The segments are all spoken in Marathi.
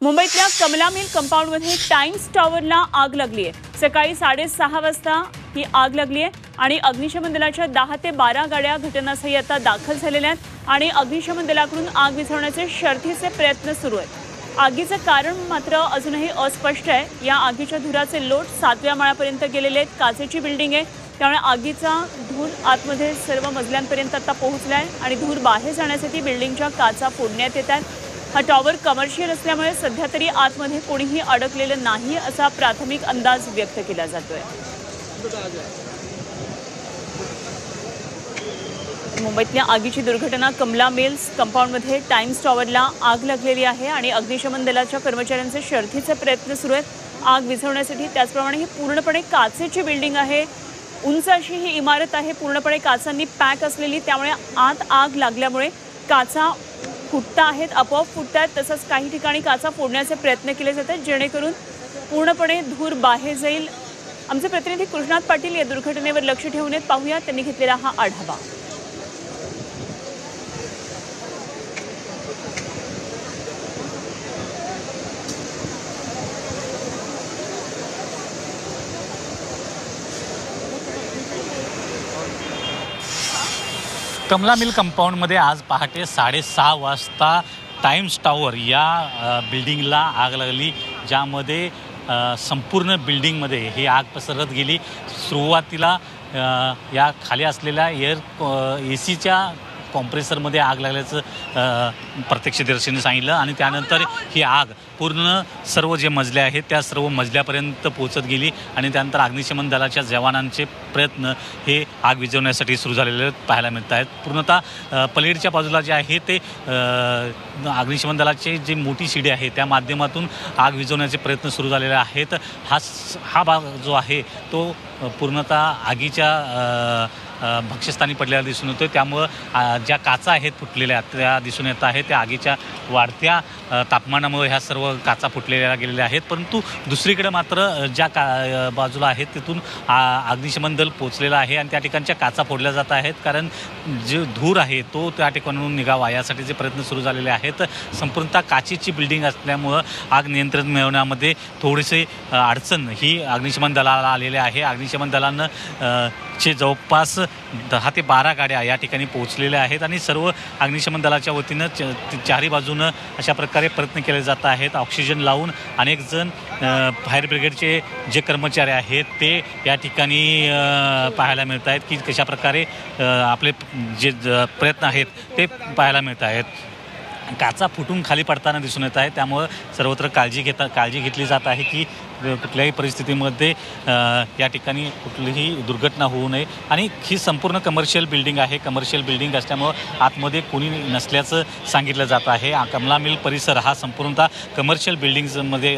मुंबईतल्या कमला मिल कंपाऊंडमध्ये टाइम्स टॉवरला आग लागली आहे। सकाळी 6:30 वाजता ही आग लागली आहे आणि अग्निशमन दलाच्या 10 ते 12 गाड्या घटनास्थळी आता दाखल झालेल्या आहेत आणि अग्निशमन दलाकडून आग विझवण्याचे शर्थीचे प्रयत्न सुरू आहेत। आगीचं कारण मात्र अजूनही अस्पष्ट आहे। या आगीच्या धुराचे लोट 7व्या माळ्यापर्यंत गेलेले आहेत। काचेची बिल्डिंग आहे, त्यामुळे आगीचा धूर आतमध्ये सर्व मजल्यांपर्यंत आता पोहोचलाय आणि धूर बाहेर जाण्यासाठी बिल्डिंगच्या काचा फोडण्यात येत आहेत। हा टॉवर कमर्शियल असल्यामुळे सध्या तरी आतमध्ये कोणीही अडकलेलं नाही असा प्राथमिक अंदाज व्यक्त केला जातोय। मुंबईतल्या आगीची दुर्घटना कमला मिल्स कंपाऊंडमध्ये टाइम्स टॉवरला आग लागलेली आहे आणि अग्निशमन दलाच्या कर्मचाऱ्यांचे शर्थीचे प्रयत्न सुरू आहेत आग विझवण्यासाठी। त्याचप्रमाणे ही पूर्णपणे काचेची बिल्डिंग आहे, उंच अशी ही इमारत आहे, पूर्णपणे काचांनी पॅक असलेली, त्यामुळे आत आग लागल्यामुळे काचा फुटता आहेत, आपोआप फुटतात। तसंच काही ठिकाणी काचा फोडण्याचे प्रयत्न केले जातात जेणेकरून पूर्णपणे धूर बाहेर जाईल। आमचे प्रतिनिधी कृष्णात पाटील या दुर्घटनेवर लक्ष ठेवून आहेत, पाहूया त्यांनी घेतलेला हा आढावा। कमला मिल कंपाऊंडमध्ये आज पहाटे 6:30 वाजता टाइम्स टॉवर या बिल्डिंगला आग लागली, ज्यामध्ये संपूर्ण बिल्डिंगमध्ये ही आग पसरत गेली। सुरुवातीला या खाली असलेल्या एसीच्या कॉम्प्रेसरमध्ये आग लागल्याचं प्रत्यक्षदर्शींनी सांगितलं आणि त्यानंतर ही आग पूर्ण सर्व जे मजले आहेत त्या सर्व मजल्यापर्यंत पोहोचत गेली आणि त्यानंतर अग्निशमन दलाच्या जवानांचे प्रयत्न हे आग विझवण्यासाठी सुरू झालेले पाहायला मिळत आहेत। पूर्णतः पलीकडच्या बाजूला जे आहे ते अग्निशमन दलाचे जे मोठी शिडी आहे त्या माध्यमातून आग विझवण्याचे प्रयत्न सुरू झालेले आहेत। हा भाग जो आहे तो पूर्णतः आगीच्या भक्ष्यस्थानी पडलेला दिसून येतो, त्यामुळं ज्या काचा आहेत फुटलेल्या त्या दिसून येत आहेत। त्या आगीच्या वाढत्या तापमानामुळे ह्या सर्व काचा फुटलेल्या गेलेल्या आहेत, परंतु दुसरीकडे मात्र ज्या बाजूला आहेत तिथून अग्निशमन दल पोचलेलं आहे आणि त्या ठिकाणच्या काचा फोडल्या जात आहेत, कारण जे धूर आहे तो त्या ठिकाणून निघावा यासाठीचे प्रयत्न सुरू झालेले आहेत। संपूर्णतः काचेची बिल्डिंग असल्यामुळं आग नियंत्रण मिळवण्यामध्ये थोडीशी अडचण ही अग्निशमन दलाला आलेली आहे। अग्निशमन दलानं चे जवळपास 10 ते 12 गाड्या या ठिकाणी पोहोचलेल्या आहेत आणि सर्व अग्निशमन दलाच्या वतीनं चारी बाजूनं अशा प्रकारे प्रयत्न केले जात आहेत। ऑक्सिजन लावून अनेक जण फायर ब्रिगेडचे जे कर्मचारी आहेत ते या ठिकाणी पाहायला मिळत आहेत की कशा प्रकारे आपले जे प्रयत्न आहेत ते पाहायला मिळत आहेत। काचा फुटून खाली पडताना दिसून येत आहे, त्यामुळं सर्वत्र काळजी घेतली जात आहे की कुठल्याही परिस्थितीमध्ये या ठिकाणी कुठलीही दुर्घटना होऊ नये। आणि ही संपूर्ण कमर्शियल बिल्डिंग आहे, कमर्शियल बिल्डिंग असल्यामुळं आतमध्ये कोणी नसल्याचं सांगितलं जात आहे। कमला मिल परिसर हा संपूर्णतः कमर्शियल बिल्डिंग्समध्ये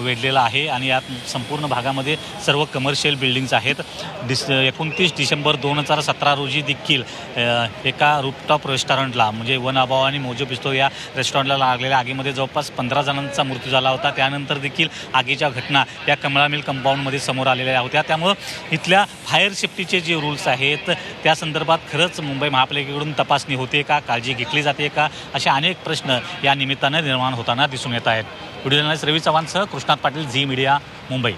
वेढलेला आहे आणि यात संपूर्ण भागामध्ये सर्व कमर्शियल बिल्डिंग्स आहेत। 29 डिसेंबर 2017 रोजी देखील एका रूफटॉप रेस्टॉरंटला म्हणजे वन अबाव आणि मोजो पिस्तो या रेस्टॉरंटला लागलेल्या आगीमध्ये जवळपास 15 जणांचा मृत्यू झाला होता। त्यानंतर देखील आगीच्या घटना या कमला मिल कंपाऊंडमध्ये समोर आलेल्या होत्या, त्यामुळं इथल्या फायर सेफ्टीचे जे रूल्स आहेत त्या संदर्भात खरंच मुंबई महापालिकेकडून तपासणी होते का, काळजी घेतली जाते का, असे अनेक प्रश्न या निमित्तानं निर्माण होताना दिसून येत आहेत। व्हिडिओ जर्नलिस्ट रवी चव्हाणसह कृष्णात पाटील, झी मीडिया, मुंबई।